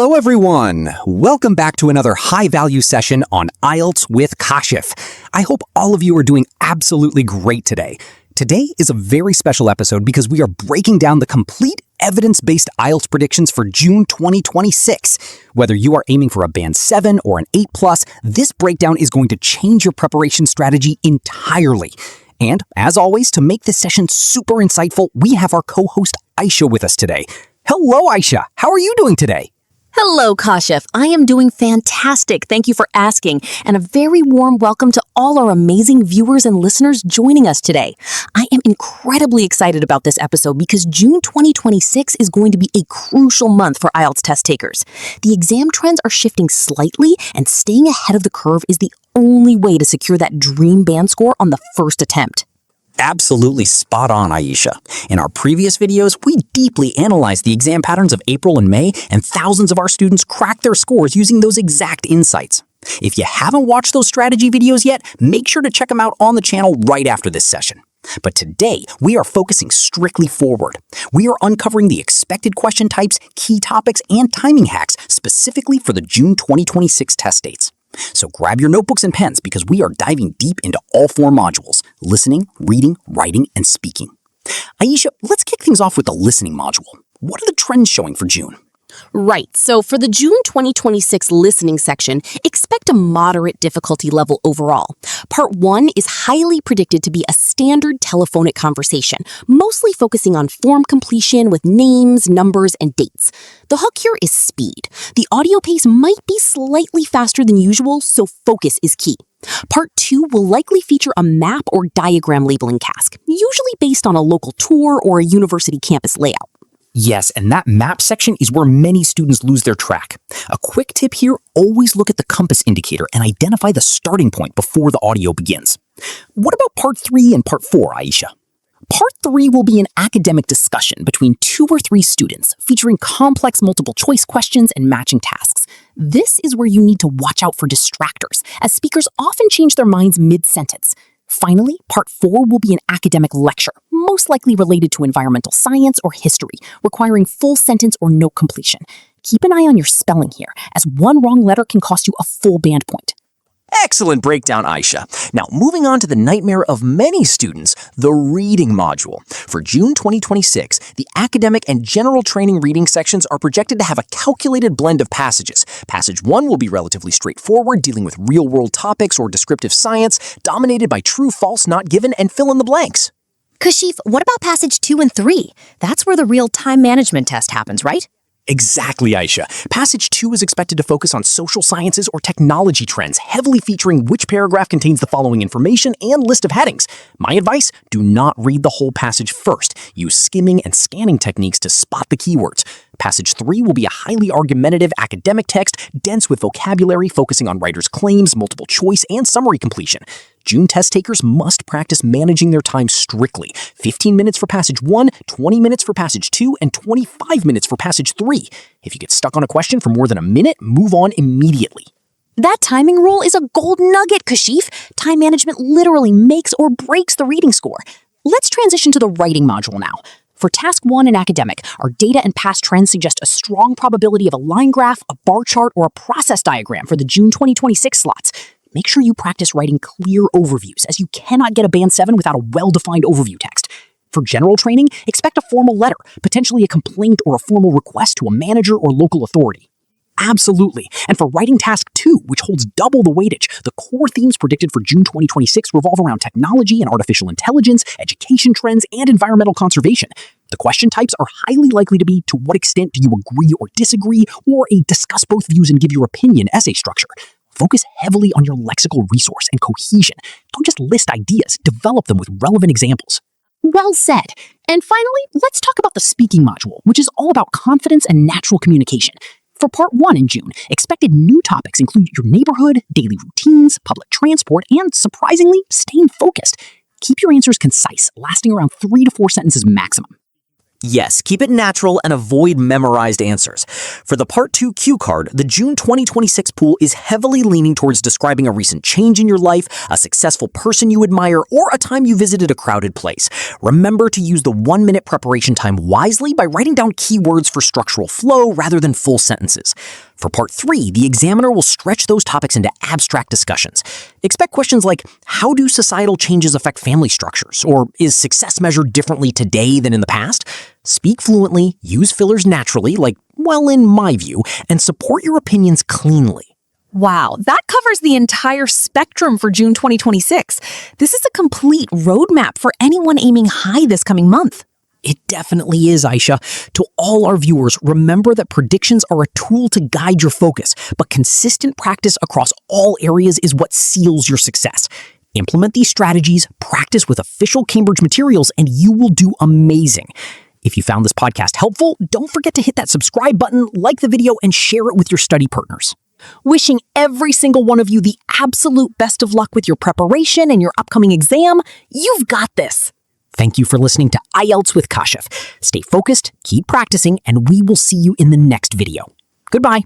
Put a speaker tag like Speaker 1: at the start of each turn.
Speaker 1: Hello, everyone. Welcome back to another high-value session on IELTS with Kashif. I hope all of you are doing absolutely great today. Today is a very special episode because we are breaking down the complete evidence-based IELTS predictions for June 2026. Whether you are aiming for a Band 7 or an 8+, this breakdown is going to change your preparation strategy entirely. And as always, to make this session super insightful, we have our co-host Aisha with us today. Hello, Aisha. How are you doing today?
Speaker 2: Hello, Kashif. I am doing fantastic. Thank you for asking, and a very warm welcome to all our amazing viewers and listeners joining us today. I am incredibly excited about this episode because June 2026 is going to be a crucial month for IELTS test takers. The exam trends are shifting slightly, and staying ahead of the curve is the only way to secure that dream band score on the first attempt.
Speaker 1: Absolutely spot on, Aisha. In our previous videos, we deeply analyzed the exam patterns of April and May, and thousands of our students cracked their scores using those exact insights. If you haven't watched those strategy videos yet, make sure to check them out on the channel right after this session. But today, we are focusing strictly forward. We are uncovering the expected question types, key topics, and timing hacks specifically for the June 2026 test dates. So grab your notebooks and pens because we are diving deep into all 4 modules: listening, reading, writing, and speaking. Aisha, let's kick things off with the listening module. What are the trends showing for June?
Speaker 2: Right, so for the June 2026 listening section, expect a moderate difficulty level overall. Part 1 is highly predicted to be a standard telephonic conversation, mostly focusing on form completion with names, numbers, and dates. The hook here is speed. The audio pace might be slightly faster than usual, so focus is key. Part 2 will likely feature a map or diagram labeling task, usually based on a local tour or a university campus layout.
Speaker 1: Yes, and that map section is where many students lose their track. A quick tip here, always look at the compass indicator and identify the starting point before the audio begins. What about Part 3 and Part 4, Aisha? Part 3 will be an academic discussion between 2 or 3 students, featuring complex multiple choice questions and matching tasks. This is where you need to watch out for distractors, as speakers often change their minds mid-sentence. Finally, Part 4 will be an academic lecture, most likely related to environmental science or history, requiring full sentence or note completion. Keep an eye on your spelling here, as one wrong letter can cost you a full band point. Excellent breakdown, Aisha. Now, moving on to the nightmare of many students, the reading module. For June 2026, the academic and general training reading sections are projected to have a calculated blend of passages. Passage 1 will be relatively straightforward, dealing with real-world topics or descriptive science, dominated by true, false, not given, and fill in the blanks.
Speaker 2: Kashif, what about passage 2 and 3? That's where the real time management test happens, right?
Speaker 1: Exactly, Aisha. Passage 2 is expected to focus on social sciences or technology trends, heavily featuring which paragraph contains the following information and list of headings. My advice, do not read the whole passage first. Use skimming and scanning techniques to spot the keywords. Passage 3 will be a highly argumentative academic text, dense with vocabulary focusing on writers' claims, multiple choice, and summary completion. June test takers must practice managing their time strictly. 15 minutes for passage 1, 20 minutes for passage 2, and 25 minutes for passage 3. If you get stuck on a question for more than a minute, move on immediately.
Speaker 2: That timing rule is a gold nugget, Kashif. Time management literally makes or breaks the reading score. Let's transition to the writing module now. For Task 1 in academic, our data and past trends suggest a strong probability of a line graph, a bar chart, or a process diagram for the June 2026 slots. Make sure you practice writing clear overviews, as you cannot get a Band 7 without a well-defined overview text. For general training, expect a formal letter, potentially a complaint or a formal request to a manager or local authority. Absolutely. And for writing Task 2, which holds double the weightage, the core themes predicted for June 2026 revolve around technology and artificial intelligence, education trends, and environmental conservation. The question types are highly likely to be to what extent do you agree or disagree, or a discuss both views and give your opinion essay structure. Focus heavily on your lexical resource and cohesion. Don't just list ideas, develop them with relevant examples. Well said. And finally, let's talk about the speaking module, which is all about confidence and natural communication. For Part 1 in June, expected new topics include your neighborhood, daily routines, public transport, and, surprisingly, staying focused. Keep your answers concise, lasting around 3 to 4 sentences maximum.
Speaker 1: Yes, keep it natural and avoid memorized answers. For the Part 2 cue card, the June 2026 pool is heavily leaning towards describing a recent change in your life, a successful person you admire, or a time you visited a crowded place. Remember to use the 1-minute preparation time wisely by writing down keywords for structural flow rather than full sentences. For Part 3, the examiner will stretch those topics into abstract discussions. Expect questions like, how do societal changes affect family structures? Or is success measured differently today than in the past? Speak fluently, use fillers naturally, like, well, in my view, and support your opinions cleanly.
Speaker 3: Wow, that covers the entire spectrum for June 2026. This is a complete roadmap for anyone aiming high this coming month.
Speaker 1: It definitely is, Aisha. To all our viewers, remember that predictions are a tool to guide your focus, but consistent practice across all areas is what seals your success. Implement these strategies, practice with official Cambridge materials, and you will do amazing. If you found this podcast helpful, don't forget to hit that subscribe button, like the video, and share it with your study partners.
Speaker 3: Wishing every single one of you the absolute best of luck with your preparation and your upcoming exam. You've got this.
Speaker 1: Thank you for listening to IELTS with Kashif. Stay focused, keep practicing, and we will see you in the next video. Goodbye.